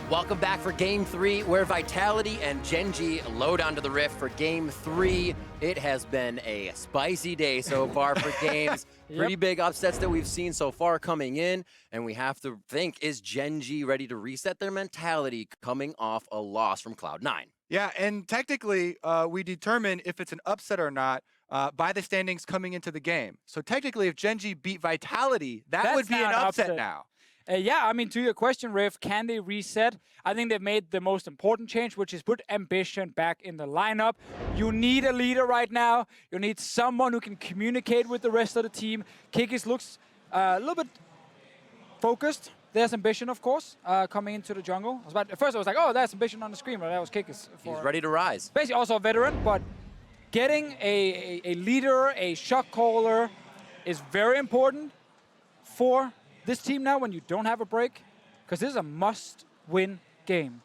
Welcome back for Game 3, where Vitality and Gen.G load onto the Rift for Game 3. It has been a spicy day so far for games. Pretty big upsets that we've seen so far coming in, and we have to think, is Gen.G ready to reset their mentality coming off a loss from Cloud9? Yeah, and technically, we determine if it's an upset or not by the standings coming into the game. So technically, if Gen.G beat Vitality, that would be an upset now. Yeah, I mean, to your question, Riff, can they reset? I think they've made the most important change, which is put Ambition back in the lineup. You need a leader right now. You need someone who can communicate with the rest of the team. Kikis looks a little bit focused. There's Ambition, of course, coming into the jungle. At first, I was like, oh, that's Ambition on the screen, but that was Kikis. He's ready to rise. Basically, also a veteran, but getting a leader, a shot caller, is very important for this team now when you don't have a break, because this is a must-win game.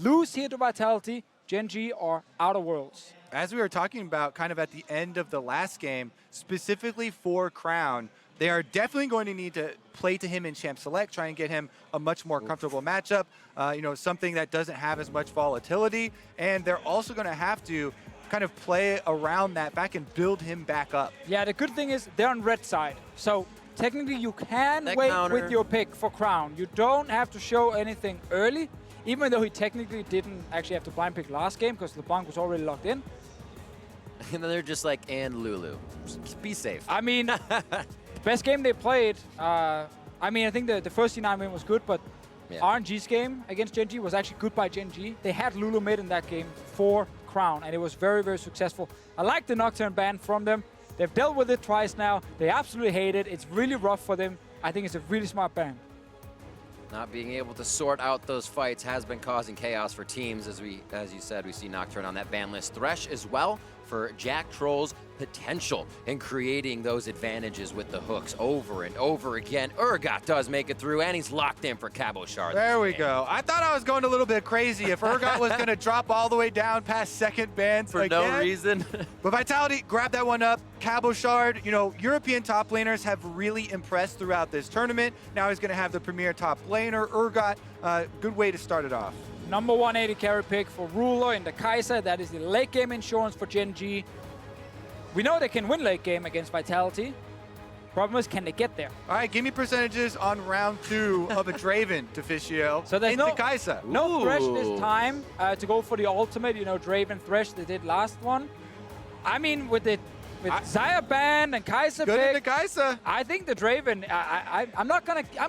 Lose here to Vitality, Gen.G are out of Worlds. As we were talking about kind of at the end of the last game, specifically for Crown, they are definitely going to need to play to him in Champ Select, try and get him a much more comfortable matchup, you know, something that doesn't have as much volatility, and they're also going to have to kind of play around that back and build him back up. Yeah, the good thing is they're on red side, so technically you can wait with your pick for Crown. You don't have to show anything early, even though he technically didn't actually have to blind pick last game because LeBlanc was already locked in. And then they're just like, and Lulu. Just be safe. I mean, the best game they played, I mean, I think the first C9 win was good, but RNG's game against Gen.G was actually good by Gen.G. They had Lulu mid in that game for Crown, and it was very, very successful. I like the Nocturne ban from them. They've dealt with it twice now. They absolutely hate it. It's really rough for them. I think it's a really smart ban. Not being able to sort out those fights has been causing chaos for teams. As you said, we see Nocturne on that ban list. Thresh as well for Jactroll's potential in creating those advantages with the hooks over and over again. Urgot does make it through, and he's locked in for Cabochard. There we go. I thought I was going a little bit crazy if Urgot was going to drop all the way down past second bans for again. no reason. But Vitality grabbed that one up. Cabochard, you know, European top laners have really impressed throughout this tournament. Now he's going to have the premier top laner, Urgot. Good way to start it off. Number 180 carry pick for Ruler in the Kai'Sa. That is the late game insurance for Gen.G. We know they can win late game against Vitality. Problem is, can they get there? All right, give me percentages on round 2 of a Draven to Fischio. So there's no Kai'Sa. No Thresh this time to go for the ultimate. You know, Draven Thresh they did last one. I mean, with Xayah ban and Kai'Sa good pick, in the Kai'Sa. I think the Draven. I'm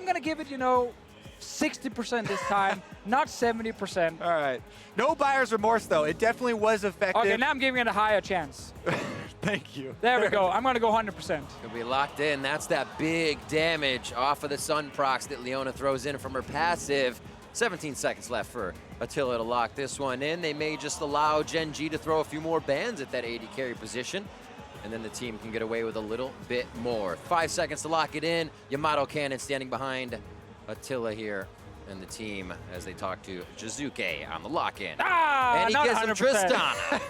gonna give it, you know, 60% this time, not 70%. All right. No buyer's remorse, though. It definitely was effective. Okay, now I'm giving it a higher chance. Thank you. There we go. I'm going to go 100%. Gonna be locked in. That's that big damage off of the Sun procs that Leona throws in from her passive. 17 seconds left for Attila to lock this one in. They may just allow Gen.G to throw a few more bans at that 80 carry position, and then the team can get away with a little bit more. 5 seconds to lock it in. Yamato Cannon standing behind Attila here and the team as they talk to Jiizuké on the lock-in. And he gets him Tristana.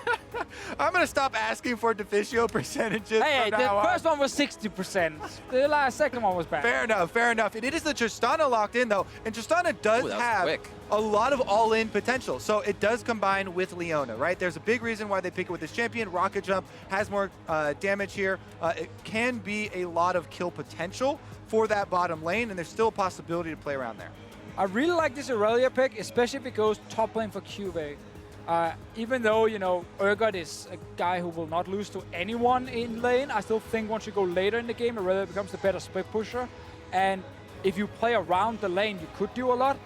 I'm going to stop asking for Deficio percentages. Hey, the first one was 60%. The second one was bad. Fair enough, fair enough. It is the Tristana locked in, though, and Tristana does have a lot of all-in potential. So it does combine with Leona, right? There's a big reason why they pick it with this champion. Rocket Jump has more damage here. It can be a lot of kill potential for that bottom lane, and there's still a possibility to play around there. I really like this Irelia pick, especially if it goes top lane for CuVee. Even though, you know, Urgot is a guy who will not lose to anyone in lane, I still think once you go later in the game, Irelia becomes the better split pusher. And if you play around the lane, you could do a lot.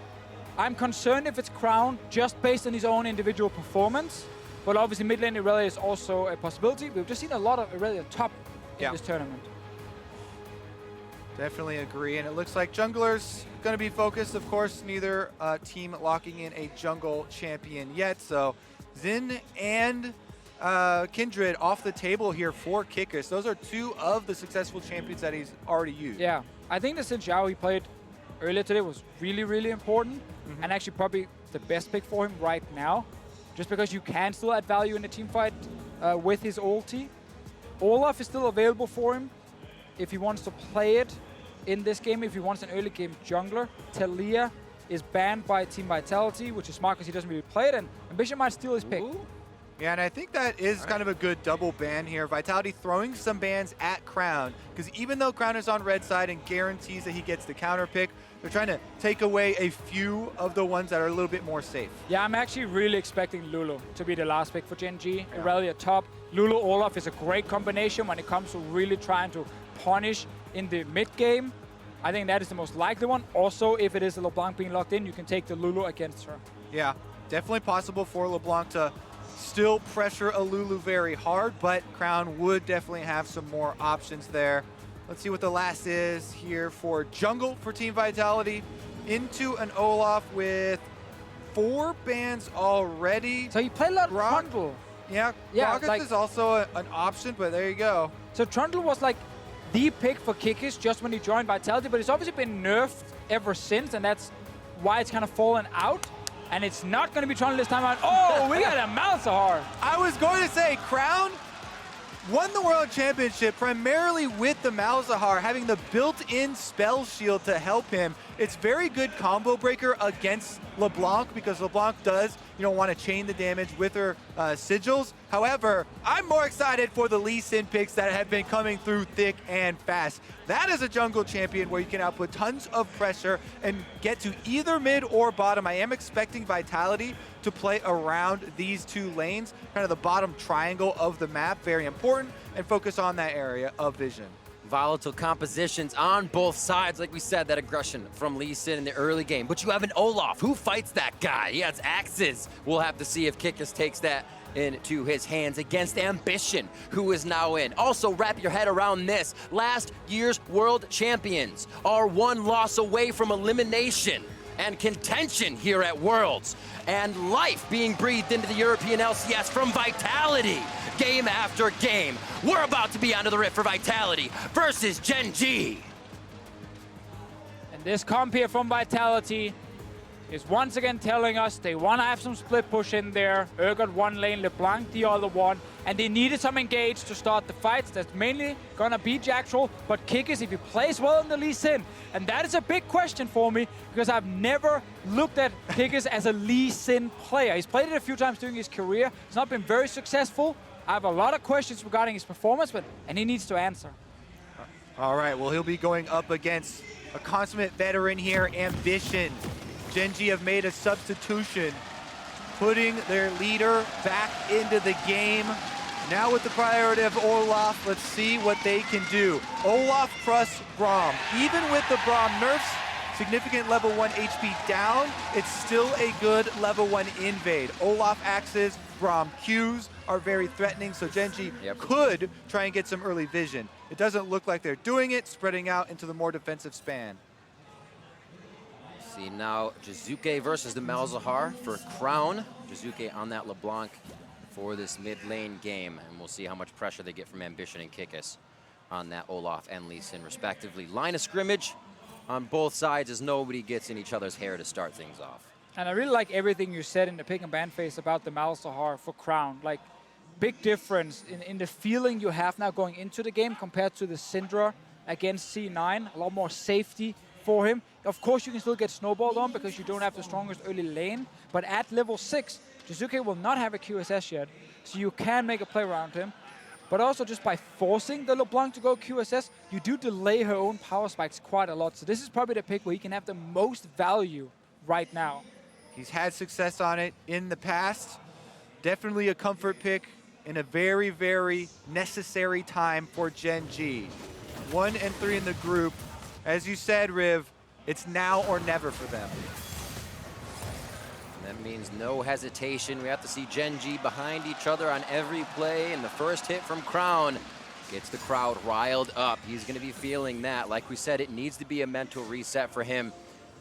I'm concerned if it's Crown just based on his own individual performance. But obviously mid lane Irelia is also a possibility. We've just seen a lot of Irelia top in this tournament. Definitely agree, and it looks like junglers going to be focused. Of course, neither team locking in a jungle champion yet, so Xin and Kindred off the table here for Kikis. Those are 2 of the successful champions that he's already used. Yeah, I think the Xin Zhao he played earlier today was really, really important, and actually probably the best pick for him right now, just because you can still add value in the team fight with his ulti. Olaf is still available for him if he wants to play it in this game, if he wants an early game jungler. Talia is banned by Team Vitality, which is smart because he doesn't really play it, and Ambition might steal his pick. Ooh. Yeah, and I think that is kind of a good double ban here. Vitality throwing some bans at Crown, because even though Crown is on red side and guarantees that he gets the counter pick, they're trying to take away a few of the ones that are a little bit more safe. Yeah, I'm actually really expecting Lulu to be the last pick for Gen.G. Irelia top. Lulu Olaf is a great combination when it comes to really trying to punish in the mid game. I think that is the most likely one. Also, if it is a LeBlanc being locked in, you can take the Lulu against her. Yeah, definitely possible for LeBlanc to still pressure a Lulu very hard, but Crown would definitely have some more options there. Let's see what the last is here for Jungle for Team Vitality. Into an Olaf with 4 bans already. So you play a lot of Rock- Trundle. Yeah, Yeah, Rockets like- is also an option, but there you go. So Trundle was like the pick for Kikis just when he joined Vitality, but it's obviously been nerfed ever since, and that's why it's kind of fallen out. And it's not going to be Trundle this time around. Oh, we got a Malzahar. I was going to say, Crown won the World Championship primarily with the Malzahar, having the built-in spell shield to help him. It's very good combo breaker against LeBlanc because LeBlanc does, want to chain the damage with her sigils. However, I'm more excited for the Lee Sin picks that have been coming through thick and fast. That is a jungle champion where you can output tons of pressure and get to either mid or bottom. I am expecting Vitality to play around these 2 lanes, kind of the bottom triangle of the map, very important, and focus on that area of vision. Volatile compositions on both sides. Like we said, that aggression from Lee Sin in the early game. But you have an Olaf. Who fights that guy? He has axes. We'll have to see if Kikis takes that into his hands against Ambition, who is now in. Also, wrap your head around this. Last year's world champions are 1 loss away from elimination and contention here at Worlds, and life being breathed into the European LCS from Vitality. Game after game, we're about to be onto the rift for Vitality versus Gen.G. And this comp here from Vitality is once again telling us they want to have some split push in there. Urgot 1 lane, LeBlanc the other one. And they needed some engage to start the fights. That's mainly going to be Jactroll. But Kikis, if he plays well in the Lee Sin, and that is a big question for me because I've never looked at Kikis as a Lee Sin player. He's played it a few times during his career. It's not been very successful. I have a lot of questions regarding his performance, and he needs to answer. All right, well, he'll be going up against a consummate veteran here, Ambition. Gen.G have made a substitution, putting their leader back into the game. Now with the priority of Olaf, let's see what they can do. Olaf plus Braum. Even with the Braum nerfs, significant level 1 HP down, it's still a good level 1 invade. Olaf axes, Braum Qs are very threatening, so Gen.G could try and get some early vision. It doesn't look like they're doing it, spreading out into the more defensive span. See now Jiizuké versus the Malzahar for Crown. Jiizuké on that LeBlanc for this mid lane game, and we'll see how much pressure they get from Ambition and Kikis on that Olaf and Lee Sin respectively. Line of scrimmage on both sides as nobody gets in each other's hair to start things off. And I really like everything you said in the pick and ban phase about the Malzahar for Crown. Like, big difference in the feeling you have now going into the game compared to the Syndra against C9. A lot more safety for him. Of course, you can still get snowballed on because you don't have the strongest early lane. But at level 6, Jiizuké will not have a QSS yet, so you can make a play around him. But also just by forcing the LeBlanc to go QSS, you do delay her own power spikes quite a lot. So this is probably the pick where he can have the most value right now. He's had success on it in the past. Definitely a comfort pick in a very, very necessary time for Gen.G. 1 and 3 in the group. As you said, Riv, it's now or never for them. And that means no hesitation. We have to see Gen.G behind each other on every play, and the first hit from Crown gets the crowd riled up. He's going to be feeling that. Like we said, it needs to be a mental reset for him,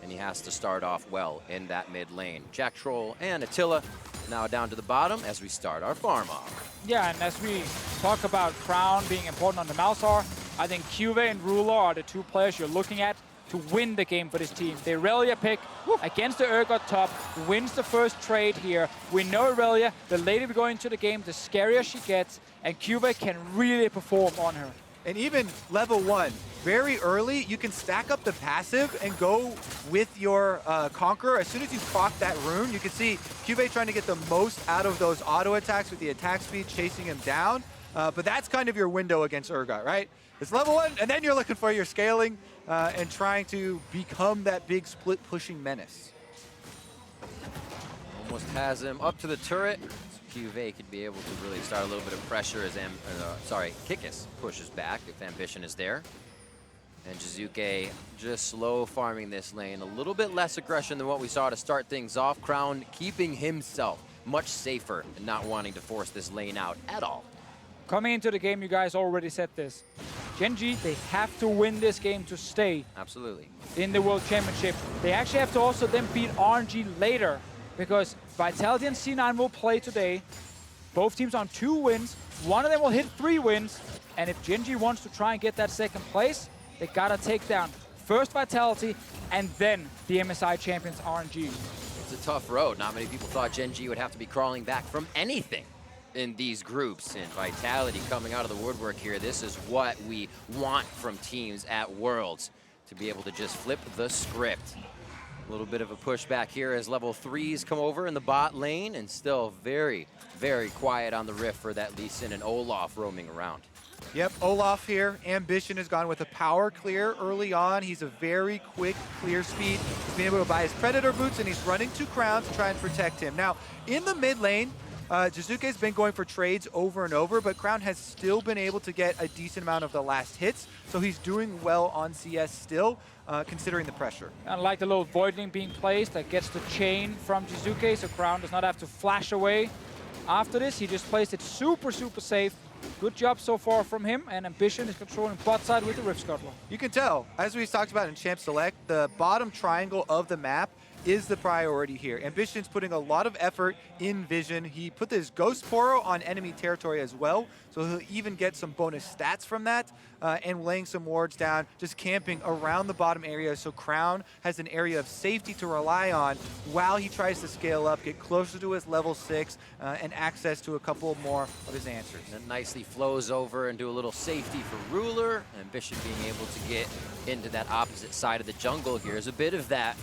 and he has to start off well in that mid lane. Jactroll and Attila now down to the bottom as we start our farm off. Yeah, and as we talk about Crown being important on the Malzahar, I think CuVee and Ruler are the 2 players you're looking at to win the game for this team. The Irelia pick against the Urgot top wins the first trade here. We know Irelia, the later we go into the game, the scarier she gets, and CuVee can really perform on her. And even level 1, very early, you can stack up the passive and go with your Conqueror. As soon as you proc that rune, you can see CuVee trying to get the most out of those auto attacks with the attack speed, chasing him down. But that's kind of your window against Urgot, right? It's level 1, and then you're looking for your scaling and trying to become that big split pushing menace. Almost has him up to the turret. CuVee could be able to really start a little bit of pressure as Kikis pushes back if Ambition is there. And Jiizuké just slow farming this lane. A little bit less aggression than what we saw to start things off. Crown keeping himself much safer and not wanting to force this lane out at all. Coming into the game, you guys already said this. Gen.G, they have to win this game to stay Absolutely. in the World Championship. They actually have to also then beat RNG later, because Vitality and C9 will play today. Both teams on 2 wins. One of them will hit 3 wins. And if Gen.G wants to try and get that second place, they gotta take down first Vitality and then the MSI champions RNG. It's a tough road. Not many people thought Gen.G would have to be crawling back from anything in these groups. And Vitality coming out of the woodwork here. This is what we want from teams at Worlds, to be able to just flip the script. A little bit of a pushback here as level 3s come over in the bot lane, and still very, very quiet on the rift for that Lee Sin and Olaf roaming around. Yep, Olaf here. Ambition has gone with a power clear early on. He's a very quick clear speed. He's been able to buy his Predator boots, and he's running to Crown to try and protect him. Now, in the mid lane, Jiizuké's been going for trades over and over, but Crown has still been able to get a decent amount of the last hits, so he's doing well on CS still, considering the pressure. And like the little Voidling being placed that gets the chain from Jiizuké, so Crown does not have to flash away. After this, he just placed it super, super safe. Good job so far from him, and Ambition is controlling bot side with the Rift Scuttler. You can tell, as we talked about in Champ Select, the bottom triangle of the map is the priority here. Ambition's putting a lot of effort in vision. He put this Ghost Poro on enemy territory as well, so he'll even get some bonus stats from that, and laying some wards down, just camping around the bottom area, so Crown has an area of safety to rely on while he tries to scale up, get closer to his level 6, and access to a couple more of his answers. And it nicely flows over and do a little safety for Ruler. Ambition being able to get into that opposite side of the jungle here is a bit of that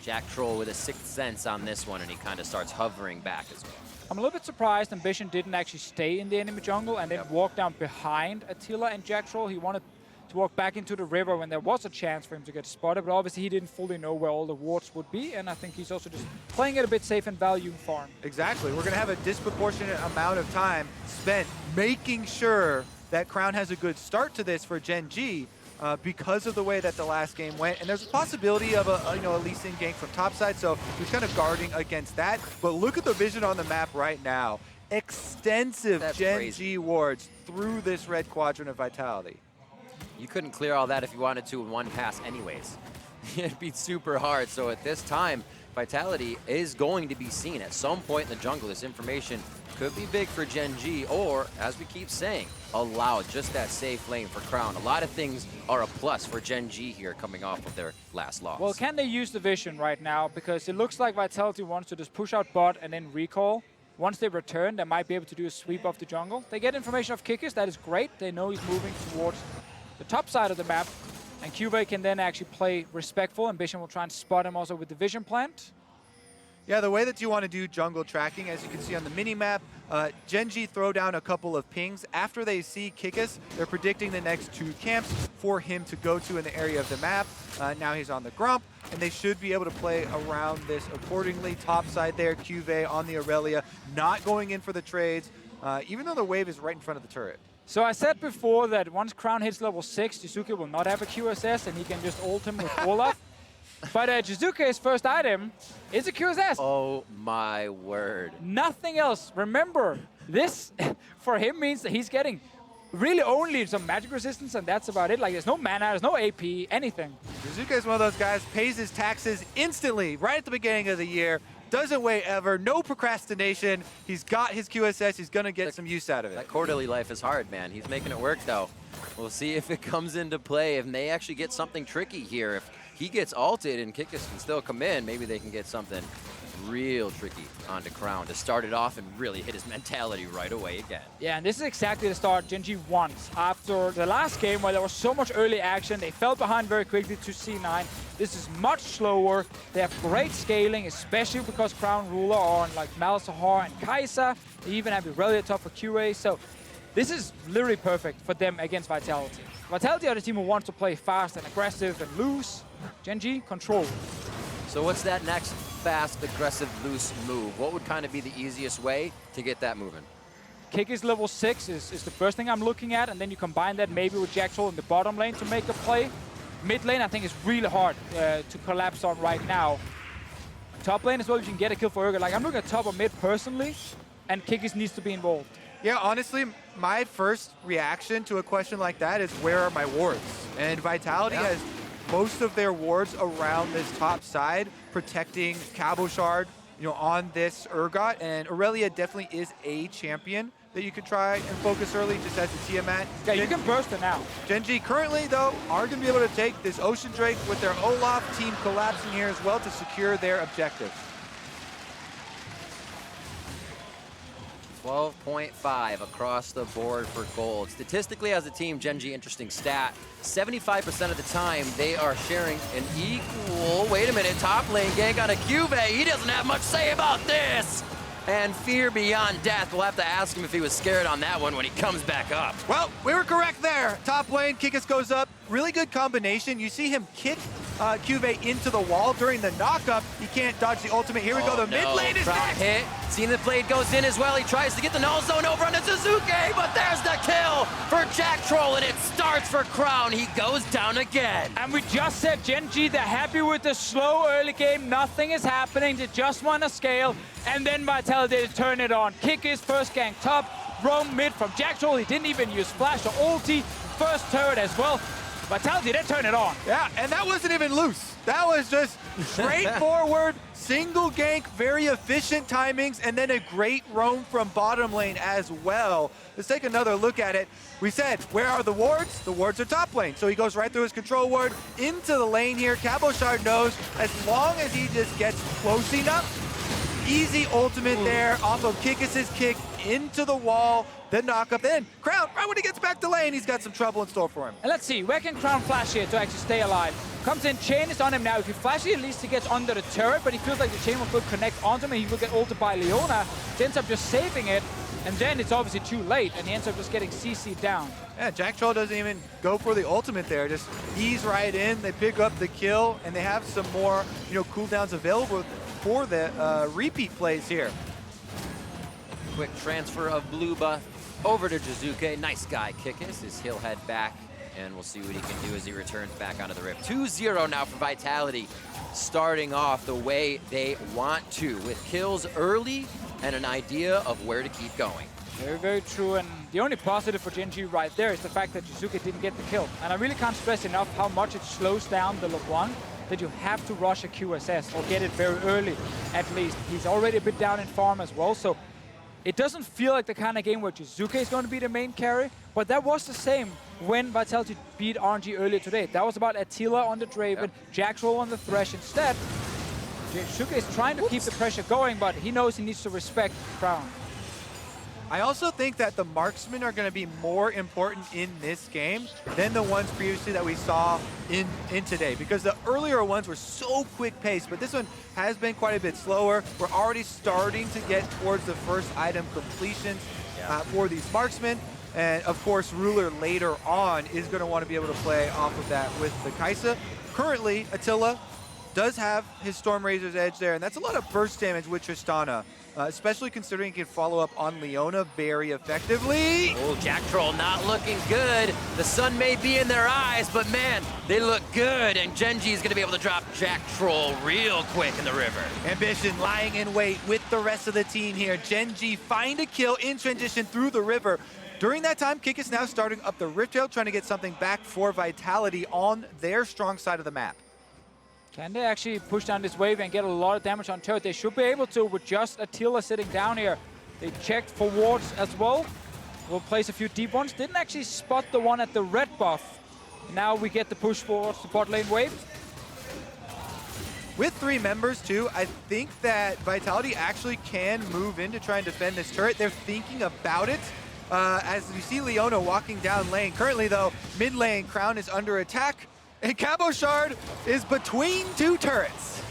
Jactroll with a 6th sense on this one, and he kind of starts hovering back as well. I'm a little bit surprised Ambition didn't actually stay in the enemy jungle and then walk down behind Attila and Jactroll. He wanted to walk back into the river when there was a chance for him to get spotted, but obviously he didn't fully know where all the wards would be, and I think he's also just playing it a bit safe and value farm. Exactly. We're going to have a disproportionate amount of time spent making sure that Crown has a good start to this for Gen.G, because of the way that the last game went. And there's a possibility of a Lee Sin gank from topside, so he's kind of guarding against that. But look at the vision on the map right now. Extensive Gen.G wards through this red quadrant of Vitality. You couldn't clear all that if you wanted to in one pass anyways. It'd be super hard. So at this time, Vitality is going to be seen at some point in the jungle. This information could be big for Gen.G, or, as we keep saying, allow just that safe lane for Crown. A lot of things are a plus for Gen.G here coming off of their last loss. Well, can they use the vision right now? Because it looks like Vitality wants to just push out bot and then recall. Once they return, they might be able to do a sweep of the jungle. They get information of Kikis, that is great. They know he's moving towards the top side of the map. And CuVee can then actually play respectful. Ambition will try and spot him also with the vision plant. Yeah, the way that you want to do jungle tracking, as you can see on the mini-map, Gen.G throw down a couple of pings. After they see Kikis, they're predicting the next 2 camps for him to go to in the area of the map. Now he's on the Grump, and they should be able to play around this accordingly. Top side there, CuVee on the Irelia, not going in for the trades, even though the wave is right in front of the turret. So I said before that once Crown hits level 6, Jiizuké will not have a QSS, and he can just ult him with Olaf. But Jiizuké's first item is a QSS. Oh my word. Nothing else. Remember, this for him means that he's getting really only some magic resistance, and that's about it. Like, there's no mana, there's no AP, anything. Jiizuké's one of those guys, pays his taxes instantly, right at the beginning of the year, doesn't wait ever, no procrastination. He's got his QSS, he's gonna get some use out of it. That quarterly life is hard, man. He's making it work, though. We'll see if it comes into play, if they actually get something tricky here. If he gets ulted and Kikis can still come in, maybe they can get something real tricky onto Crown to start it off and really hit his mentality right away again. Yeah, and this is exactly the start Gen.G wants. After the last game where there was so much early action, they fell behind very quickly to C9. This is much slower. They have great scaling, especially because Crown Ruler are on like Malzahar and Kai'Sa. They even have Irelia top for QA, so this is literally perfect for them against Vitality. Vitality are the team who wants to play fast and aggressive and loose. Gen.G control. So what's that next fast, aggressive, loose move? What would kind of be the easiest way to get that moving? Kikis level 6 is the first thing I'm looking at, and then you combine that maybe with Jactroll in the bottom lane to make a play. Mid lane, I think, is really hard to collapse on right now. Top lane as well, you can get a kill for Urgot. Like, I'm looking at top or mid personally, and Kikis needs to be involved. Yeah, honestly, my first reaction to a question like that is, where are my wards? And Vitality has most of their wards around this top side, protecting Cabochard, on this Urgot. And Irelia definitely is a champion that you could try and focus early, just as a Tiamat. Yeah, you can burst it now. Gen.G currently, though, are going to be able to take this Ocean Drake with their Olaf team collapsing here as well to secure their objective. 12.5 across the board for gold. Statistically, as a team, Gen.G, interesting stat, 75% of the time they are sharing an equal, wait a minute, top lane gank on a CuVee. He doesn't have much say about this. And fear beyond death. We'll have to ask him if he was scared on that one when he comes back up. Well, we were correct there. Top lane, Kikis goes up. Really good combination. You see him kick CuVee into the wall during the knockup. He can't dodge the ultimate. Here we go. The mid lane is next. Hit. Seeing the blade goes in as well. He tries to get the null zone over onto Jiizuké, but there's the kill for Jactroll, and it starts for Crown. He goes down again. And we just said Gen.G, they're happy with the slow early game. Nothing is happening. They just want to scale. And then Vitality to turn it on. Kikis first gank top. Braum mid from Jactroll. He didn't even use flash or ulti. First turret as well. Vitality, they turn it on. Yeah, and that wasn't even loose. That was just straightforward, single gank, very efficient timings, and then a great roam from bottom lane as well. Let's take another look at it. We said, where are the wards? The wards are top lane. So he goes right through his control ward into the lane here. Cabochard knows as long as he just gets close enough, easy ultimate there off of Kikis' kick into the wall. The knockup, then Crown, right when he gets back to lane, he's got some trouble in store for him. And let's see, where can Crown flash here to actually stay alive? Comes in, chain is on him now. If he flashes, at least he gets under the turret, but he feels like the chain will connect onto him, and he will get ulted by Leona. He ends up just saving it, and then it's obviously too late, and he ends up just getting CC'd down. Yeah, Jactroll doesn't even go for the ultimate there, just ease right in, they pick up the kill, and they have some more, cooldowns available for the repeat plays here. Quick transfer of blue buff over to Jiizuké. Nice guy, Kikis, as he'll head back, and we'll see what he can do as he returns back onto the rip. 2-0 now for Vitality, starting off the way they want to, with kills early and an idea of where to keep going. Very, very true, and the only positive for Gen.G right there is the fact that Jiizuké didn't get the kill. And I really can't stress enough how much it slows down the LeBlanc, that you have to rush a QSS or get it very early at least. He's already a bit down in farm as well, so it doesn't feel like the kind of game where Jiizuké is going to be the main carry, but that was the same when Vitality beat RNG earlier today. That was about Attila on the Draven, Jactroll on the Thresh. Instead, Jiizuké is trying to keep the pressure going, but he knows he needs to respect Crown. I also think that the marksmen are going to be more important in this game than the ones previously that we saw in today, because the earlier ones were so quick paced, but this one has been quite a bit slower. We're already starting to get towards the first item completions for these marksmen. And of course, Ruler later on is going to want to be able to play off of that with the Kai'Sa. Currently, Attila does have his Storm Razor's Edge there, and that's a lot of burst damage with Tristana. Especially considering he can follow up on Leona very effectively. Oh, Jactroll not looking good. The sun may be in their eyes, but man, they look good. And Gen.G is going to be able to drop Jactroll real quick in the river. Ambition lying in wait with the rest of the team here. Gen.G find a kill in transition through the river. During that time, Kikis now starting up the Rift Trail, trying to get something back for Vitality on their strong side of the map. Can they actually push down this wave and get a lot of damage on turret? They should be able to with just Attila sitting down here. They checked for wards as well. We'll place a few deep ones. Didn't actually spot the one at the red buff. Now we get the push towards the bot lane wave. with 3 members too, I think that Vitality actually can move in to try and defend this turret. They're thinking about it. As you see Leona walking down lane. Currently though, mid lane, Crown is under attack, and Cabochard is between 2 turrets.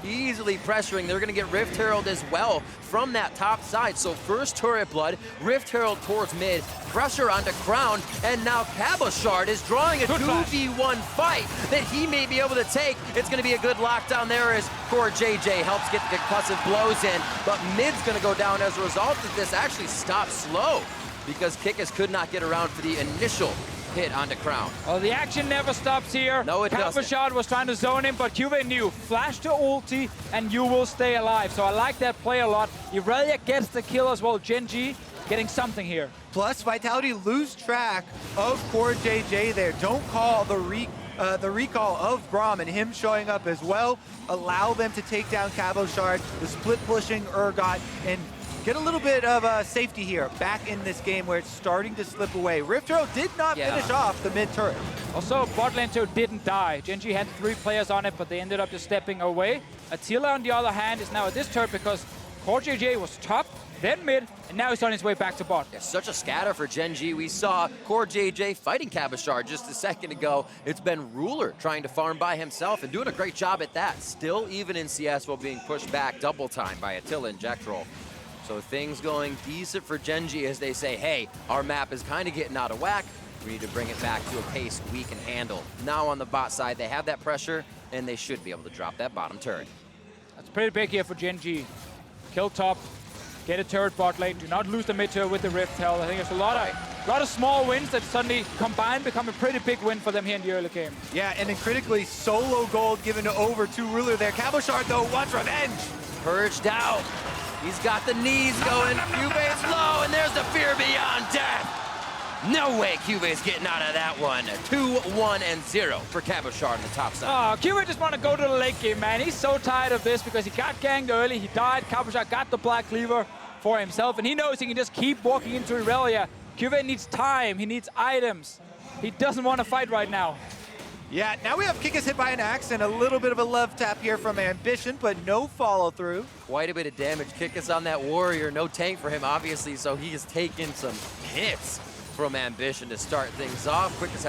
Easily pressuring. They're going to get Rift Herald as well from that top side. So first turret blood, Rift Herald towards mid, pressure onto Crown, and now Cabochard is drawing a 2v1 fight that he may be able to take. It's going to be a good lockdown there as CoreJJ helps get the concussive blows in, but mid's going to go down as a result of this. Actually stopped slow because Kikis could not get around for the initial hit onto Crown. Well, the action never stops here. No, it doesn't. Cabochard was trying to zone him, but CuVee knew, flash to ulti, and you will stay alive. So I like that play a lot. Irelia gets the kill as well. Gen.G getting something here. Plus, Vitality lose track of CoreJJ there. Don't call the recall of Braum and him showing up as well. Allow them to take down Cabochard, the split pushing Urgot, and get a little bit of safety here back in this game where it's starting to slip away. Rift Herald did not finish off the mid turret. Also, bot lane too didn't die. Gen.G had 3 players on it, but they ended up just stepping away. Attila, on the other hand, is now at this turret because CoreJJ was top, then mid, and now he's on his way back to bot. Yeah, such a scatter for Gen.G. We saw CoreJJ fighting Cabochard just a second ago. It's been Ruler trying to farm by himself and doing a great job at that. Still even in CS while being pushed back double time by Attila and Jactroll. So things going decent for Gen.G as they say, hey, our map is kind of getting out of whack. We need to bring it back to a pace we can handle. Now on the bot side, they have that pressure, and they should be able to drop that bottom turret. That's pretty big here for Gen.G. Kill top, get a turret bot lane, do not lose the mid turret with the Rift Herald. I think there's a lot of small wins that suddenly combined become a pretty big win for them here in the early game. Yeah, and then critically, solo gold given over to Ruler there. Cabochard, though, wants revenge. Purged out. He's got the knees going. CuVee's low, and there's the fear beyond death. No way CuVee's getting out of that one. 2-1-0 for Cabochard on the top side. Oh, CuVee just want to go to the late game, man. He's so tired of this because he got ganked early. He died. Cabochard got the Black Cleaver for himself, and he knows he can just keep walking into Irelia. CuVee needs time. He needs items. He doesn't want to fight right now. Yeah, now we have Kikis hit by an axe and a little bit of a love tap here from Ambition, but no follow through. Quite a bit of damage. Kikis on that warrior. No tank for him, obviously, so he has taken some hits from Ambition to start things off. Kikis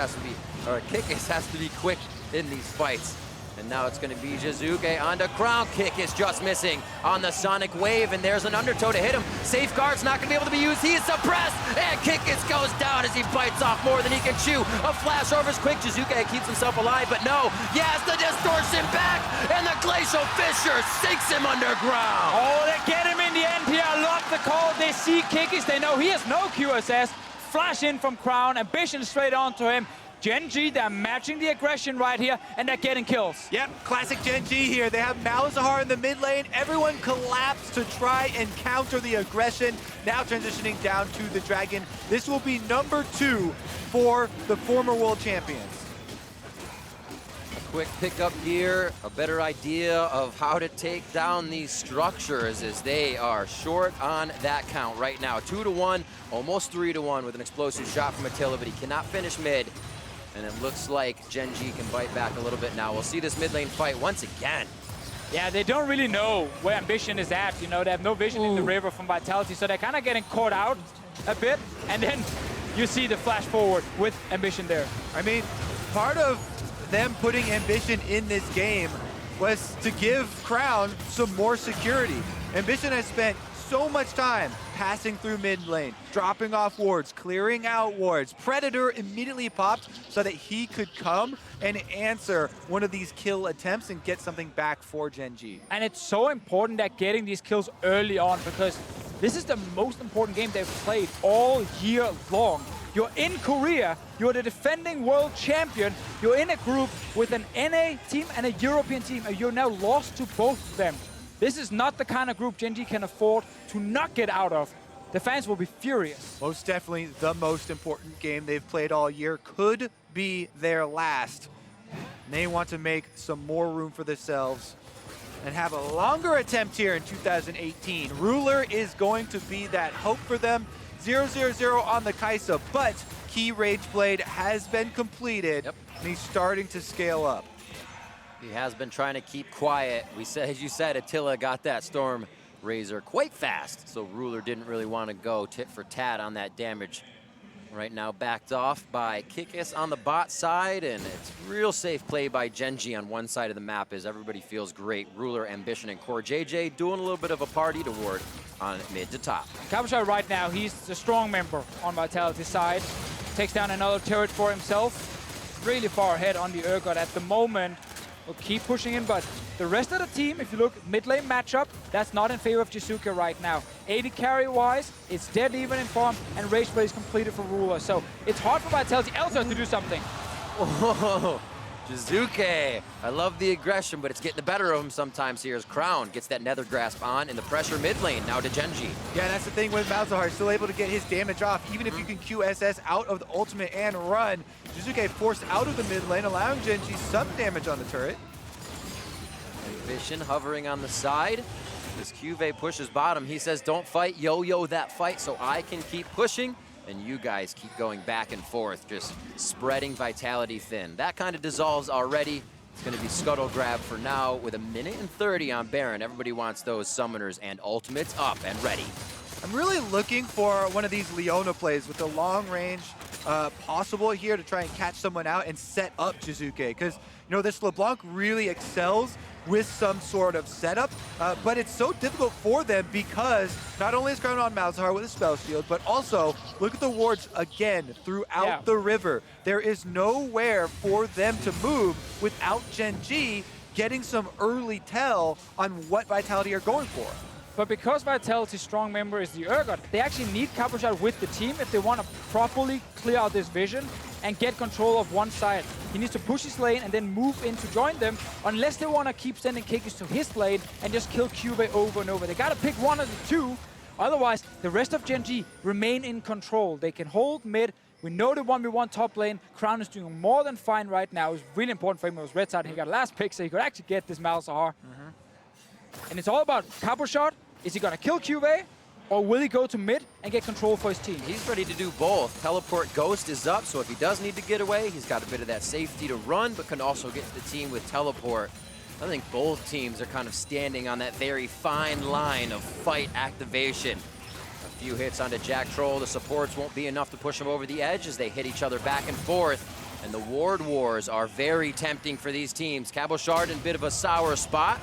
has to be quick in these fights. And now it's going to be Jiizuké onto Crown. Kikis just missing on the Sonic Wave, and there's an undertow to hit him. Safeguard's not going to be able to be used. He is suppressed, and Kikis goes down as he bites off more than he can chew. A flash over's quick. Jiizuké keeps himself alive, but no. Yes, the distortion back, and the Glacial Fissure sinks him underground. Oh, they get him in the end here. I love the call. They see Kikis. They know he has no QSS. Flash in from Crown. Ambition straight onto him. Gen.G, they're matching the aggression right here, and they're getting kills. Yep, classic Gen.G here. They have Malzahar in the mid lane. Everyone collapsed to try and counter the aggression. Now transitioning down to the Dragon. This will be number 2 for the former world champions. A quick pickup here, a better idea of how to take down these structures as they are short on that count right now. 2-1, almost 3-1 with an explosive shot from Attila, but he cannot finish mid. And it looks like Gen.G can bite back a little bit now. We'll see this mid lane fight once again. Yeah, they don't really know where Ambition is at. You know, they have no vision in the river from Vitality, so they're kind of getting caught out a bit. And then you see the flash forward with Ambition there. I mean, part of them putting Ambition in this game was to give Crown some more security. Ambition has spent so much time passing through mid lane, dropping off wards, clearing out wards. Predator immediately popped so that he could come and answer one of these kill attempts and get something back for Gen.G. And it's so important that getting these kills early on because this is the most important game they've played all year long. You're in Korea, you're the defending world champion, you're in a group with an NA team and a European team, and you're now lost to both of them. This is not the kind of group Gen.G can afford to not get out of. The fans will be furious. Most definitely the most important game they've played all year. Could be their last. And they want to make some more room for themselves and have a longer attempt here in 2018. Ruler is going to be that hope for them. 0-0-0 on the Kaisa, but Key Rage Blade has been completed, and he's starting to scale up. He has been trying to keep quiet. As you said, Attila got that Storm Razor quite fast, so Ruler didn't really want to go tit for tat on that damage. Right now backed off by Kikis on the bot side, and it's real safe play by Gen.G on one side of the map as everybody feels great. Ruler, Ambition, and CoreJJ doing a little bit of a party toward on mid to top. Cabochard right now, he's the strong member on Vitality's side. Takes down another turret for himself. Really far ahead on the Urgot at the moment. Will keep pushing in, but the rest of the team, if you look mid lane matchup, that's not in favor of Jiizuké right now. 80 carry-wise, it's dead even in farm, and Rage Play is completed for Ruler. So it's hard for Vitality also to do something. Whoa, Jiizuké. I love the aggression, but it's getting the better of him sometimes here as Crown gets that Nether Grasp on in the pressure mid lane, now to Gen.G. Yeah, that's the thing with Malzahar, still able to get his damage off, even if you can QSS out of the ultimate and run. Jiizuké forced out of the mid lane, allowing Gen.G some damage on the turret. Ambition hovering on the side. As CuVee pushes bottom, he says, don't fight, yo-yo that fight so I can keep pushing. And you guys keep going back and forth, just spreading Vitality thin. That kind of dissolves already. It's going to be Scuttle Grab for now with 1:30 on Baron. Everybody wants those summoners and ultimates up and ready. I'm really looking for one of these Leona plays with the long range possible here to try and catch someone out and set up Jiizuké. Because, you know, this LeBlanc really excels with some sort of setup, but it's so difficult for them because not only is Crown on Malzahar with a spell shield, but also look at the wards again throughout the river. There is nowhere for them to move without Gen.G getting some early tell on what Vitality are going for. But because Vitality's strong member is the Urgot, they actually need Cabochard with the team if they want to properly clear out this vision and get control of one side. He needs to push his lane and then move in to join them, unless they want to keep sending Kikis to his lane and just kill CuVee over and over. They got to pick one of the two, otherwise the rest of Gen.G remain in control. They can hold mid. We know the 1v1 top lane. Crown is doing more than fine right now. It's really important for him. It was red side. He got last pick, so he could actually get this Malzahar. And it's all about Cabochard. Is he going to kill CuVee, or will he go to mid and get control for his team? He's ready to do both. Teleport Ghost is up, so if he does need to get away, he's got a bit of that safety to run, but can also get to the team with Teleport. I think both teams are kind of standing on that very fine line of fight activation. A few hits onto Jactroll. The supports won't be enough to push him over the edge as they hit each other back and forth. And the ward wars are very tempting for these teams. Cabochard in a bit of a sour spot.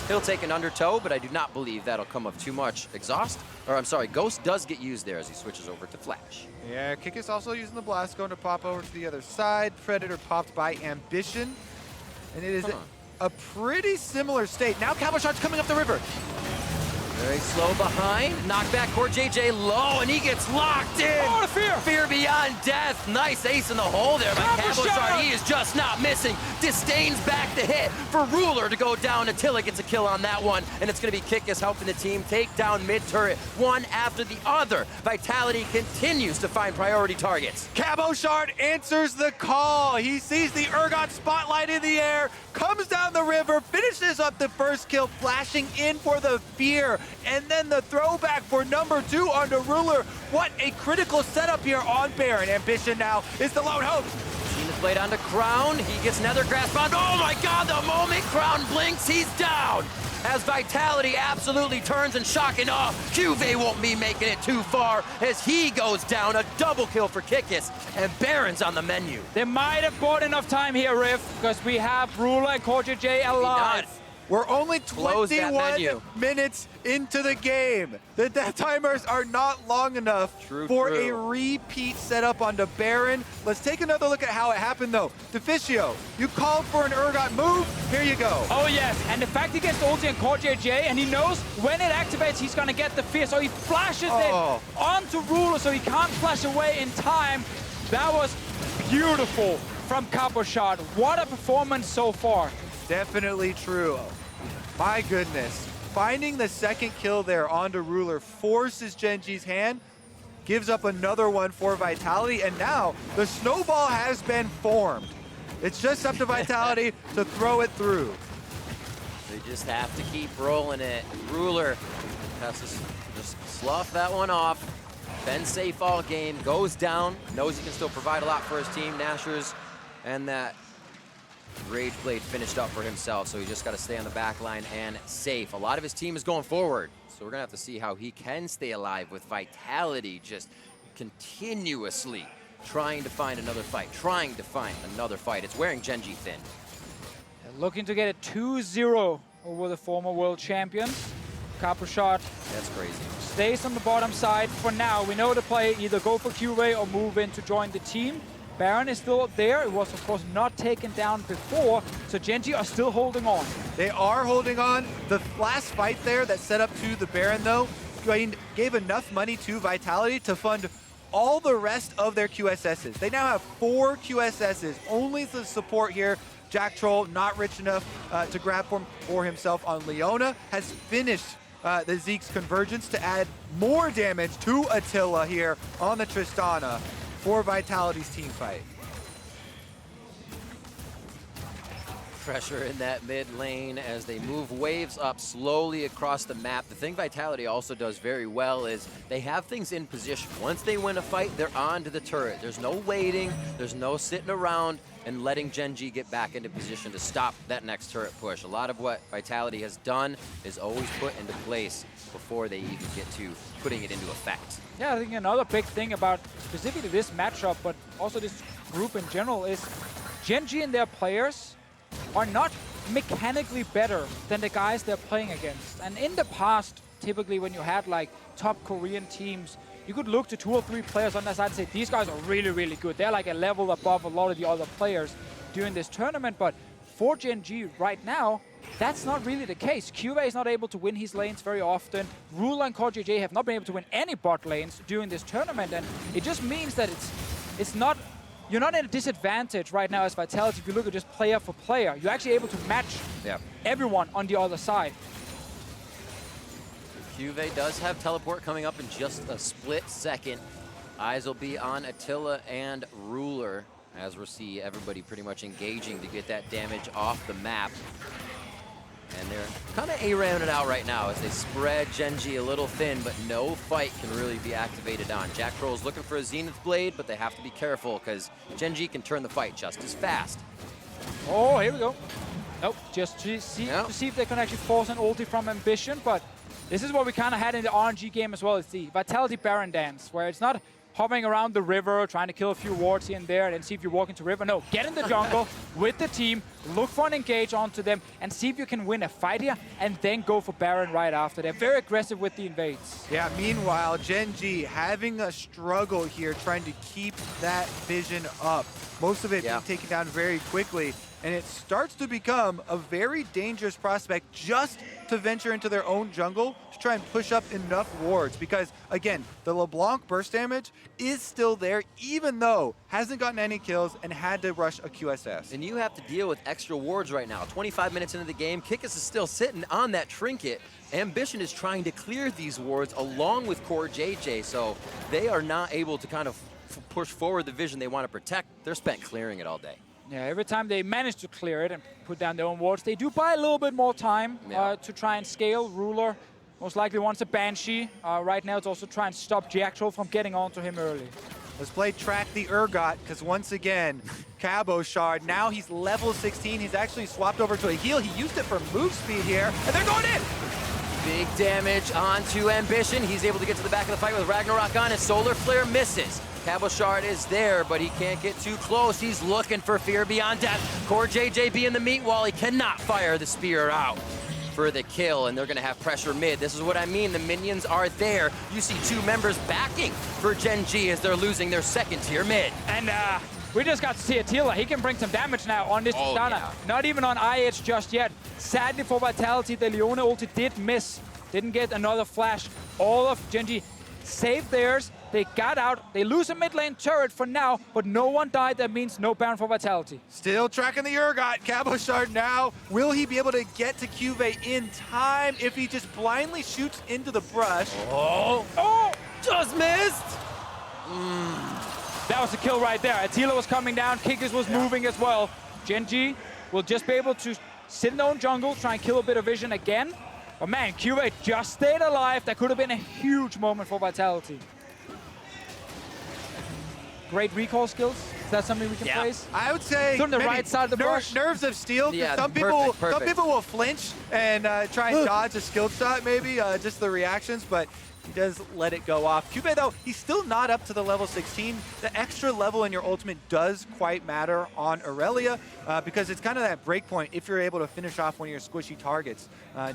He'll take an undertow, but I do not believe that'll come of too much exhaust. Or I'm sorry, Ghost does get used there as he switches over to Flash. Yeah, Kikis also using the blast going to pop over to the other side. Predator popped by Ambition. And it is a pretty similar state. Now Cabochard's coming up the river. Very slow behind. Knockback, CoreJJ low, and he gets locked in. Oh, the fear! Fear beyond death. Nice ace in the hole there by Cabochard. He is just not missing. Disdains back the hit for Ruler to go down. Attila gets a kill on that one, and it's going to be Kikis helping the team take down mid-turret one after the other. Vitality continues to find priority targets. Cabochard answers the call. He sees the Urgot spotlight in the air, comes down the river, finishes up the first kill, flashing in for the fear. And then the throwback for number 2 onto Ruler. What a critical setup here on Baron. Ambition now is the lone hope. Seen the blade onto Crown. He gets Nether Grasp on. Oh my God, the moment Crown blinks, he's down. As Vitality absolutely turns and shocking off. CuVee won't be making it too far as he goes down. A double kill for Kikis, and Baron's on the menu. They might have bought enough time here, Riff, because we have Ruler and CoreJJ alive. We're only 21 minutes into the game. The death timers are not long enough for a repeat setup onto Baron. Let's take another look at how it happened, though. Deficio, you called for an Urgot move. Here you go. Oh, yes. And the fact he gets the ulti on CoreJJ, and he knows when it activates, he's going to get the fear. So he flashes it onto Ruler so he can't flash away in time. That was beautiful from Cabochard. What a performance so far. Definitely true. My goodness. Finding the second kill there onto Ruler forces Gen.G's hand, gives up another one for Vitality, and now the snowball has been formed. It's just up to Vitality to throw it through. They just have to keep rolling it. Ruler has to just slough that one off. Been safe all game, goes down, knows he can still provide a lot for his team. Nashers and that Rage Blade finished up for himself, so he just got to stay on the back line and safe. A lot of his team is going forward, so we're going to have to see how he can stay alive with Vitality just continuously trying to find another fight, It's wearing Gen.G thin. They're looking to get a 2-0 over the former world champions. Cabochard That's crazy. stays on the bottom side for now. We know the play, either go for CuVee or move in to join the team. Baron is still up there. It was, of course, not taken down before, so Gen.G are still holding on. They are holding on. The last fight there that set up to the Baron, though, gave enough money to Vitality to fund all the rest of their QSSs. They now have 4 QSSs, only the support here. Jactroll, not rich enough to grab for himself on Leona, has finished the Zeke's convergence to add more damage to Attila here on the Tristana for Vitality's team fight. Pressure in that mid lane as they move waves up slowly across the map. The thing Vitality also does very well is they have things in position. Once they win a fight, they're on to the turret. There's no waiting, there's no sitting around and letting Gen.G get back into position to stop that next turret push. A lot of what Vitality has done is always put into place before they even get to putting it into effect. Yeah, I think another big thing about specifically this matchup, but also this group in general, is Gen.G and their players are not mechanically better than the guys they're playing against. And in the past, typically when you had like top Korean teams, you could look to 2 or 3 players on that side and say, these guys are really, really good. They're like a level above a lot of the other players during this tournament. But for Gen.G right now, that's not really the case. CuVee is not able to win his lanes very often. Ruler and CoreJJ have not been able to win any bot lanes during this tournament. And it just means that it's not, you're not at a disadvantage right now as Vitality if you look at just player for player. You're actually able to match everyone on the other side. CuVee does have teleport coming up in just a split second. Eyes will be on Attila and Ruler as we'll see everybody pretty much engaging to get that damage off the map. And they're kind of A-ramming it out right now as they spread Gen.G a little thin, but no fight can really be activated on. Jactroll's looking for a Zenith Blade, but they have to be careful because Gen.G can turn the fight just as fast. Oh, here we go. Nope, just to see if they can actually force an ulti from Ambition, but this is what we kind of had in the RNG game as well. It's the Vitality Baron dance, where it's not hovering around the river, trying to kill a few wards here and there, and then see if you walk into river. No, get in the jungle with the team, look for an engage onto them, and see if you can win a fight here, and then go for Baron right after. They're very aggressive with the invades. Yeah, meanwhile, Gen.G having a struggle here, trying to keep that vision up. Most of it being taken down very quickly, and it starts to become a very dangerous prospect just to venture into their own jungle to try and push up enough wards, because again, the LeBlanc burst damage is still there, even though hasn't gotten any kills and had to rush a QSS. And you have to deal with extra wards right now. 25 minutes into the game, Kikis is still sitting on that trinket. Ambition is trying to clear these wards along with CoreJJ, so they are not able to kind of push forward the vision they want to protect. They're spent clearing it all day. Yeah, every time they manage to clear it and put down their own wards, they do buy a little bit more time to try and scale. Ruler most likely wants a Banshee. Right now it's also trying to stop Jactroll from getting onto him early. Let's play track the Urgot, because once again, Cabochard, now he's level 16. He's actually swapped over to a heal. He used it for move speed here, and they're going in! Big damage onto Ambition. He's able to get to the back of the fight with Ragnarok on. His Solar Flare misses. Cabochard is there, but he can't get too close. He's looking for Fear Beyond Death. CoreJJ being the meat wall. He cannot fire the spear out for the kill, and they're going to have pressure mid. This is what I mean. The minions are there. You see 2 members backing for Gen.G as they're losing their second tier mid. And we just got to see Attila. He can bring some damage now on this Tristana. Not even on IH just yet. Sadly for Vitality, the Leona ulti did miss. Didn't get another flash. All of Gen.G saved theirs. They got out. They lose a mid lane turret for now, but no one died. That means no Baron for Vitality. Still tracking the Urgot. Cabochard now. Will he be able to get to CuVee in time if he just blindly shoots into the brush? Oh! Just missed! That was a kill right there. Attila was coming down. Kikis was moving as well. Gen.G will just be able to sit in their own jungle, try and kill a bit of vision again. But man, CuVee just stayed alive. That could have been a huge moment for Vitality. Great recall skills. Is that something we can place? I would say It's on the right side of the brush. Nerves of steel. Yeah, some people will flinch and try and dodge a skilled shot, maybe just the reactions, but he does let it go off. CuVee, though, he's still not up to the level 16. The extra level in your ultimate does quite matter on Irelia because it's kind of that break point if you're able to finish off one of your squishy targets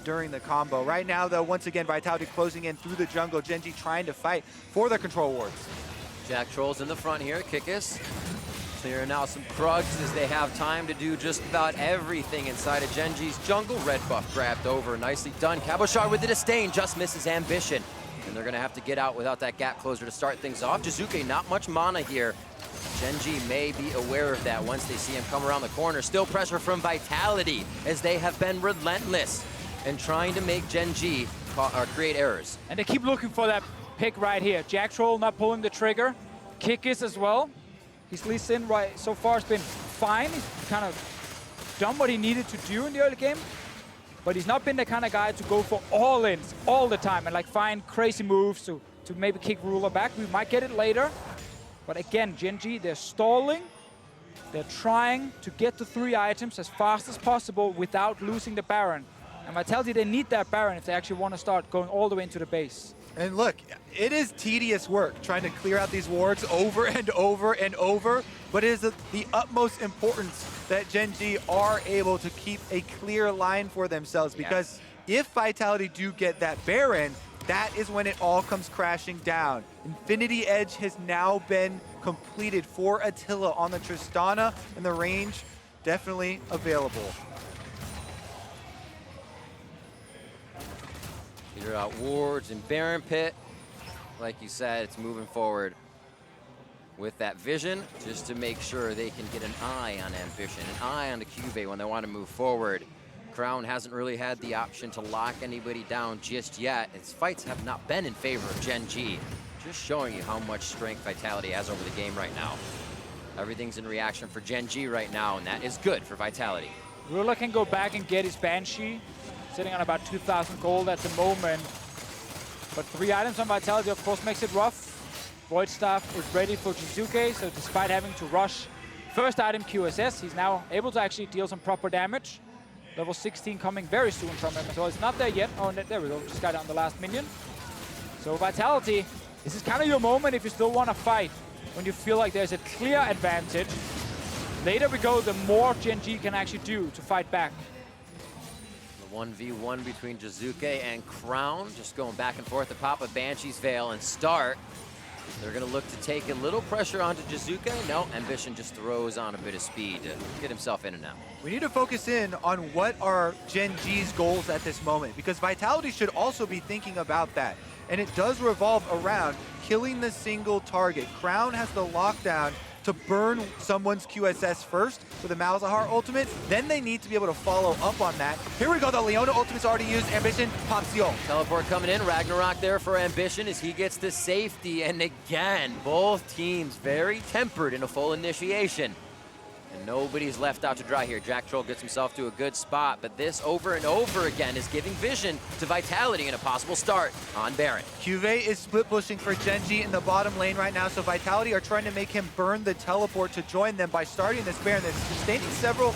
during the combo. Right now, though, once again, Vitality closing in through the jungle. Gen.G trying to fight for their control wards. Jactroll's in the front here. Kikis clearing out some Krugs as they have time to do just about everything inside of Gen.G's jungle. Red buff grabbed over. Nicely done. Cabochard with the disdain just misses Ambition. And they're going to have to get out without that gap closer to start things off. Jiizuké, not much mana here. Gen.G may be aware of that once they see him come around the corner. Still pressure from Vitality as they have been relentless in trying to make Gen.G create errors. And they keep looking for that pick right here. Jactroll not pulling the trigger. Kikis as well. His Lee Sin right so far has been fine. He's kind of done what he needed to do in the early game. But he's not been the kind of guy to go for all-ins all the time and like find crazy moves to maybe kick Ruler back. We might get it later. But again, Gen.G, they're stalling. They're trying to get the 3 items as fast as possible without losing the Baron. And Vitality, they need that Baron if they actually want to start going all the way into the base. And look, it is tedious work trying to clear out these wards over and over and over, but it is the utmost importance that Gen.G are able to keep a clear line for themselves, because if Vitality do get that Baron, that is when it all comes crashing down. Infinity Edge has now been completed for Attila on the Tristana, and the range definitely available. Clear out wards and Baron Pit. Like you said, it's moving forward with that vision just to make sure they can get an eye on Ambition, an eye on the CuVee when they want to move forward. Crown hasn't really had the option to lock anybody down just yet. Its fights have not been in favor of Gen.G. Just showing you how much strength Vitality has over the game right now. Everything's in reaction for Gen.G right now, and that is good for Vitality. Ruler can go back and get his Banshee, sitting on about 2,000 gold at the moment. But 3 items on Vitality, of course, makes it rough. Void Staff is ready for Jiizuké, so despite having to rush first item QSS, he's now able to actually deal some proper damage. Level 16 coming very soon from him, so it's not there yet. Oh, there we go, just got on the last minion. So Vitality, this is kind of your moment if you still want to fight, when you feel like there's a clear advantage. Later we go, the more Gen.G can actually do to fight back. 1v1 between Jiizuké and Crown, just going back and forth to pop a Banshee's Veil and start. They're going to look to take a little pressure onto Jiizuké. No, Ambition just throws on a bit of speed to get himself in and out. We need to focus in on what are Gen.G's goals at this moment, because Vitality should also be thinking about that. And it does revolve around killing the single target. Crown has the lockdown to burn someone's QSS first with a Malzahar ultimate, then they need to be able to follow up on that. Here we go, the Leona ultimate's already used. Ambition pops the ult. Teleport coming in, Ragnarok there for Ambition as he gets the safety, and again, both teams very tempered in a full initiation. And nobody's left out to dry here. Jactroll gets himself to a good spot, but this over and over again is giving vision to Vitality in a possible start on Baron. CuVee is split pushing for Gen.G in the bottom lane right now, so Vitality are trying to make him burn the teleport to join them by starting this Baron. They're sustaining several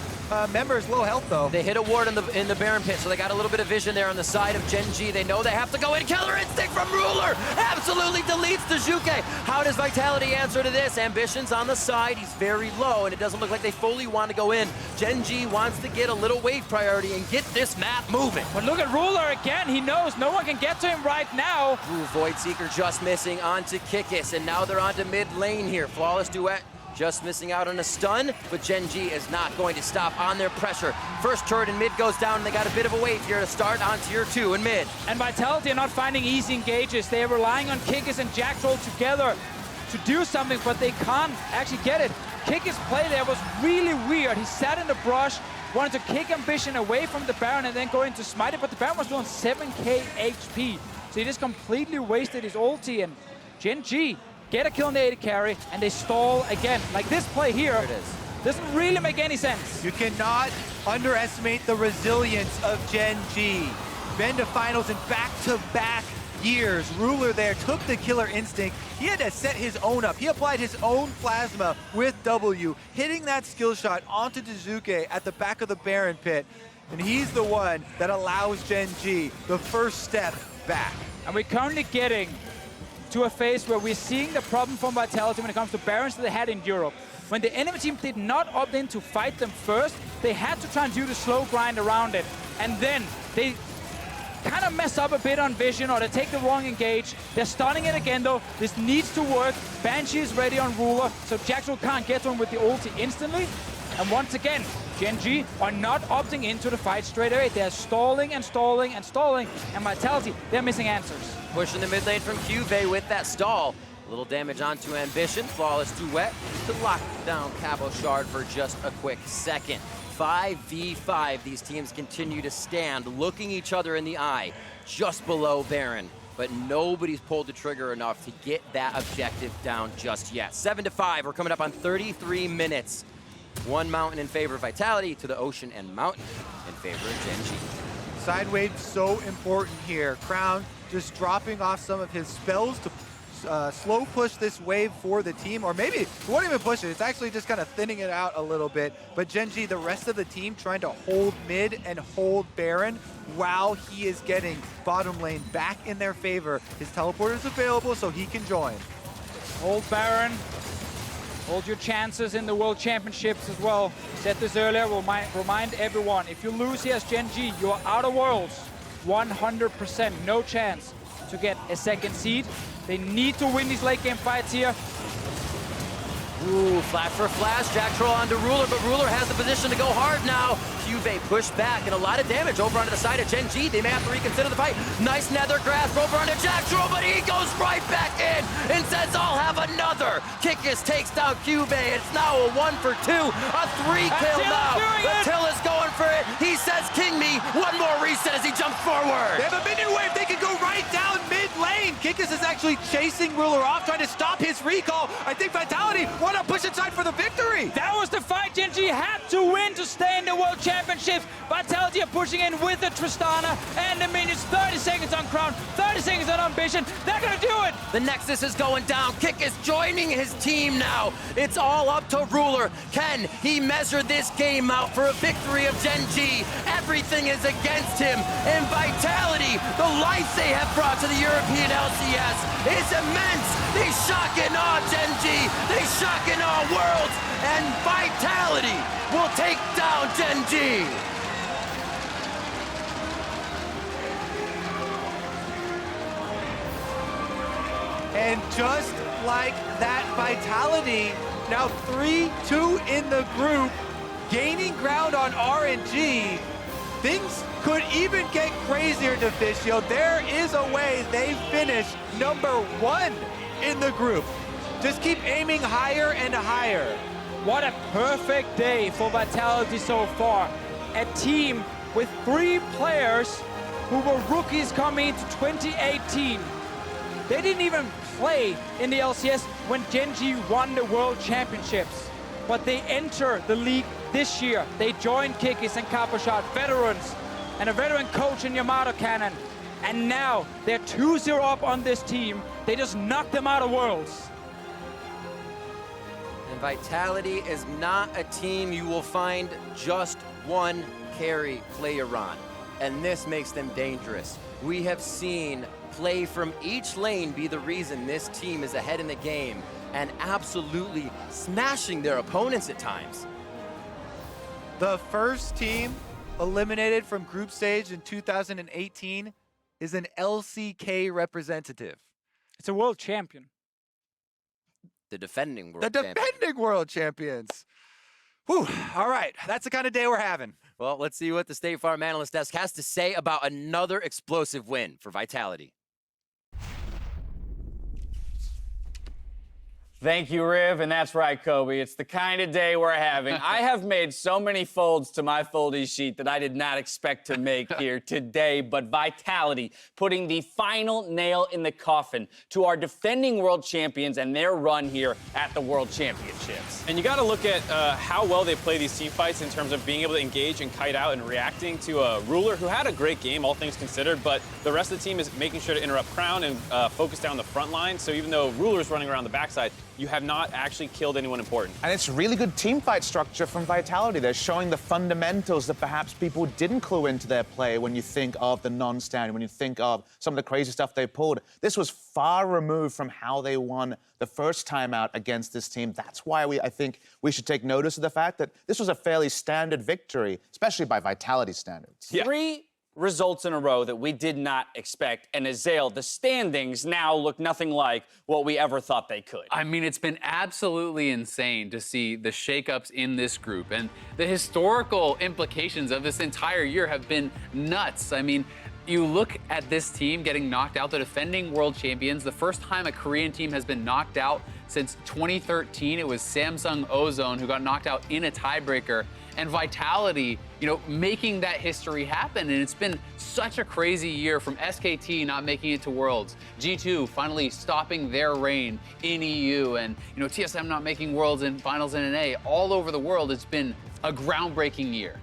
members, low health though. They hit a ward in the Baron pit, so they got a little bit of vision there on the side of Gen.G. They know they have to go in. Killer Instinct from Ruler absolutely deletes the Jiizuké. How does Vitality answer to this? Ambition's on the side. He's very low, and it doesn't look like they fully want to go in. Gen.G wants to get a little wave priority and get this map moving. But look at Ruler again. He knows no one can get to him right now. Ooh, Void Seeker just missing onto Kikis, and now they're onto mid lane here. Flawless Duet just missing out on a stun, but Gen.G is not going to stop on their pressure. First turret in mid goes down, and they got a bit of a wave here to start on tier 2 in mid. And Vitality are not finding easy engages. They are relying on Kikis and Jactroll together to do something, but they can't actually get it. Kikis' play there was really weird. He sat in the brush, wanted to kick Ambition away from the Baron and then go in to smite it, but the Baron was doing 7k HP. So he just completely wasted his ulti, and Gen.G get a kill in the AD carry, and they stall again. Like this play here, There it is. doesn't really make any sense. You cannot underestimate the resilience of Gen.G. Been to finals in back-to-back years, Ruler there took the killer instinct. He had to set his own up. He applied his own plasma with W, hitting that skill shot onto Jiizuké at the back of the Baron pit. And he's the one that allows Gen.G the first step back. And we're currently getting to a phase where we're seeing the problem from Vitality when it comes to Barons that they had in Europe. When the enemy team did not opt in to fight them first, they had to try and do the slow grind around it. And then they kind of mess up a bit on vision, or they take the wrong engage. They're stunning it again though. This needs to work. Banshee is ready on Ruler, so Jactroll can't get to him with the ulti instantly. And once again, Gen.G are not opting into the fight straight away. They're stalling and stalling and stalling. And Vitality, they're missing answers. Pushing the mid lane from CuVee with that stall. A little damage onto Ambition. Flawless duet to lock down Cabochard for just a quick second. 5v5, these teams continue to stand, looking each other in the eye, just below Baron. But nobody's pulled the trigger enough to get that objective down just yet. 7-5, we're coming up on 33 minutes. One mountain in favor of Vitality to the ocean and mountain in favor of Gen.G. Side wave so important here. Crown just dropping off some of his spells to slow push this wave for the team, or maybe it won't even push it. It's actually just kind of thinning it out a little bit. But Gen.G, the rest of the team trying to hold mid and hold Baron while he is getting bottom lane back in their favor. His teleporter is available, so he can join. Hold Baron. Hold your chances in the World Championships as well. Said this earlier, we'll remind everyone, if you lose here as Gen.G, you're out of Worlds. 100%, no chance to get a second seed. They need to win these late game fights here. Ooh, flash for flash, Jactroll onto Ruler, but Ruler has the position to go hard now. CuVee pushed back, and a lot of damage over onto the side of Gen.G. They may have to reconsider the fight. Nice nether grasp over onto Jactroll, but he goes right back in and says, I'll have another. Kikis takes down CuVee. It's now a 1 for 2, a 3-kill now. Attila's going for it. He says, king me. One more reset as he jumps forward. They have a minion wave. They can go right down mid lane. Kikis is actually chasing Ruler off, trying to stop his recall. I think Vitality want to push inside for the victory. That was the fight Gen.G had to win to stay in the World Championships. Vitality are pushing in with the Tristana and the minions. 30 seconds on Crown, 30 seconds on Ambition. They're gonna do it. The Nexus is going down. Kikis joining his team now. It's all up to Ruler. Can he measure this game out for a victory of Gen.G? Everything is against him. And Vitality, the life they have brought to the European LCS is immense. They shock and awe Gen.G. They shock and awe Worlds. And Vitality will take down Gen.G. And just like that, Vitality, now 3-2 in the group, gaining ground on RNG. Things could even get crazier, Deficio. There is a way they finish #1 in the group. Just keep aiming higher and higher. What a perfect day for Vitality so far. A team with 3 players who were rookies coming into 2018. They didn't even play in the LCS when Gen.G won the World Championships. But they enter the league this year. They joined Kikis and Cabochard, veterans, and a veteran coach in Yamato Cannon. And now they're 2-0 up on this team. They just knocked them out of Worlds. And Vitality is not a team you will find just one carry player on. And this makes them dangerous. We have seen play from each lane be the reason this team is ahead in the game and absolutely smashing their opponents at times. The first team eliminated from group stage in 2018 is an LCK representative. It's a world champion. The defending world The defending world champions. Whew, all right, that's the kind of day we're having. Well, let's see what the State Farm Analyst Desk has to say about another explosive win for Vitality. Thank you, Riv, and that's right, Kobe. It's the kind of day we're having. I have made so many folds to my folding sheet that I did not expect to make here today, but Vitality putting the final nail in the coffin to our defending world champions and their run here at the World Championships. And you got to look at how well they play these team fights in terms of being able to engage and kite out and reacting to a Ruler who had a great game, all things considered, but the rest of the team is making sure to interrupt Crown and focus down the front line. So even though Ruler's running around the backside, you have not actually killed anyone important. And it's really good team fight structure from Vitality. They're showing the fundamentals that perhaps people didn't clue into their play when you think of the non-stand, when you think of some of the crazy stuff they pulled. This was far removed from how they won the first time out against this team. That's why I think we should take notice of the fact that this was a fairly standard victory, especially by Vitality standards. Yeah. 3 results in a row that we did not expect. And Azael, the standings now look nothing like what we ever thought they could. I mean, it's been absolutely insane to see the shakeups in this group, and the historical implications of this entire year have been nuts. I mean, you look at this team getting knocked out, the defending world champions, the first time a Korean team has been knocked out since 2013. It was Samsung Ozone who got knocked out in a tiebreaker. And Vitality, you know, making that history happen. And it's been such a crazy year, from SKT not making it to Worlds, G2 finally stopping their reign in EU, and, you know, TSM not making Worlds and Finals in NA. All over the world, it's been a groundbreaking year.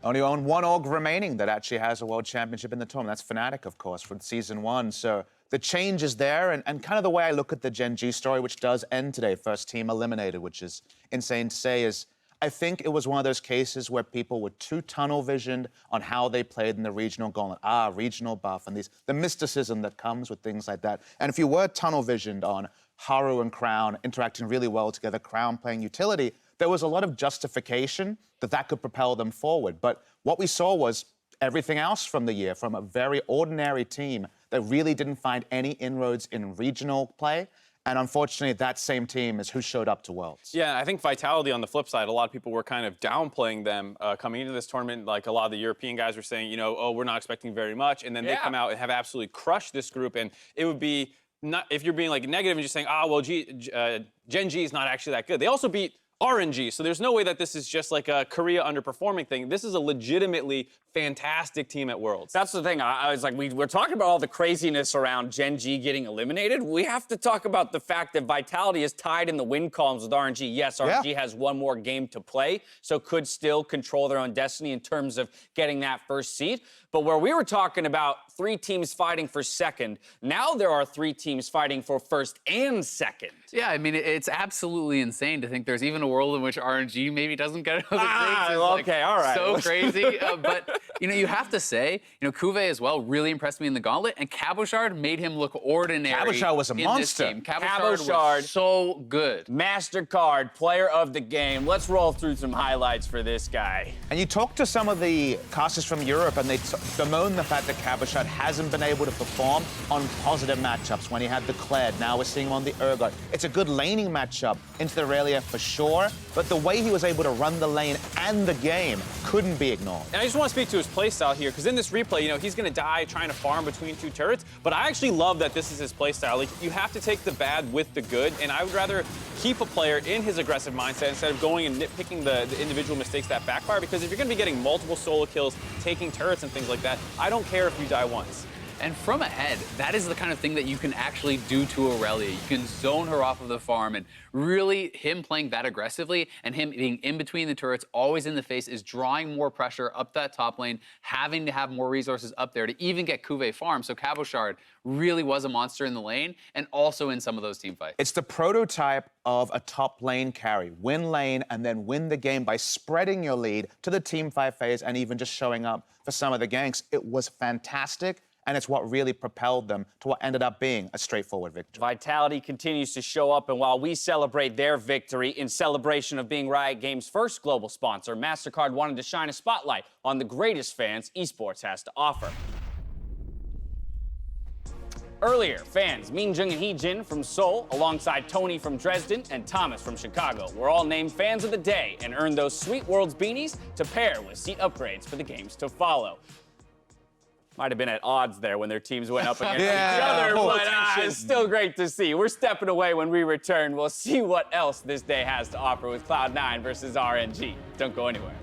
Only one org remaining that actually has a world championship in the tournament. That's Fnatic, of course, from Season 1. So the change is there, and kind of the way I look at the Gen.G story, which does end today, first team eliminated, which is insane to say, is I think it was one of those cases where people were too tunnel-visioned on how they played in the regional gauntlet. Regional buff, and the mysticism that comes with things like that. And if you were tunnel-visioned on Haru and Crown interacting really well together, Crown playing utility, there was a lot of justification that could propel them forward. But what we saw was everything else from the year, from a very ordinary team that really didn't find any inroads in regional play. And unfortunately, that same team is who showed up to Worlds. Yeah, I think Vitality, on the flip side, a lot of people were kind of downplaying them coming into this tournament. Like, a lot of the European guys were saying, you know, oh, we're not expecting very much. And then they come out and have absolutely crushed this group. And it would be, not if you're being like negative and just saying, well, Gen.G is not actually that good. They also beat RNG, so there's no way that this is just like a Korea underperforming thing. This is a legitimately fantastic team at Worlds. That's the thing. I was like, we're talking about all the craziness around Gen.G getting eliminated. We have to talk about the fact that Vitality is tied in the win columns with RNG. Yes, RNG has one more game to play, so could still control their own destiny in terms of getting that first seed. But where we were talking about 3 teams fighting for second, now there are 3 teams fighting for first and second. Yeah, I mean, it's absolutely insane to think there's even a world in which RNG maybe doesn't get out of the groups. Okay, all right. So crazy. But, you know, you have to say, you know, CuVee as well really impressed me in the gauntlet, and Cabochard made him look ordinary. Cabochard was a monster. Cabochard was so good. MasterCard, player of the game. Let's roll through some highlights for this guy. And you talk to some of the casters from Europe, and they bemoan the fact that Cabochard hasn't been able to perform on positive matchups when he had the Kled. Now we're seeing him on the Urgot. It's a good laning matchup into the Irelia for sure, but the way he was able to run the lane and the game couldn't be ignored. And I just want to speak to his playstyle here, because in this replay, you know, he's going to die trying to farm between 2 turrets, but I actually love that this is his playstyle. Like, you have to take the bad with the good, and I would rather keep a player in his aggressive mindset instead of going and nitpicking the individual mistakes that backfire, because if you're going to be getting multiple solo kills, taking turrets and things like that, I don't care if you die once. And from ahead, that is the kind of thing that you can actually do to Irelia. You can zone her off of the farm, and really him playing that aggressively and him being in between the turrets, always in the face, is drawing more pressure up that top lane, having to have more resources up there to even get CuVee farm. So Cabochard really was a monster in the lane and also in some of those team fights. It's the prototype of a top lane carry. Win lane and then win the game by spreading your lead to the team fight phase and even just showing up for some of the ganks. It was fantastic. And it's what really propelled them to what ended up being a straightforward victory. Vitality continues to show up, and while we celebrate their victory in celebration of being Riot Games' first global sponsor, MasterCard wanted to shine a spotlight on the greatest fans esports has to offer. Earlier, fans Mingjung and Heejin from Seoul, alongside Tony from Dresden and Thomas from Chicago, were all named fans of the day and earned those sweet Worlds beanies to pair with seat upgrades for the games to follow. Might have been at odds there when their teams went up against each other, but it's still great to see. We're stepping away. When we return, we'll see what else this day has to offer with Cloud9 versus RNG. Don't go anywhere.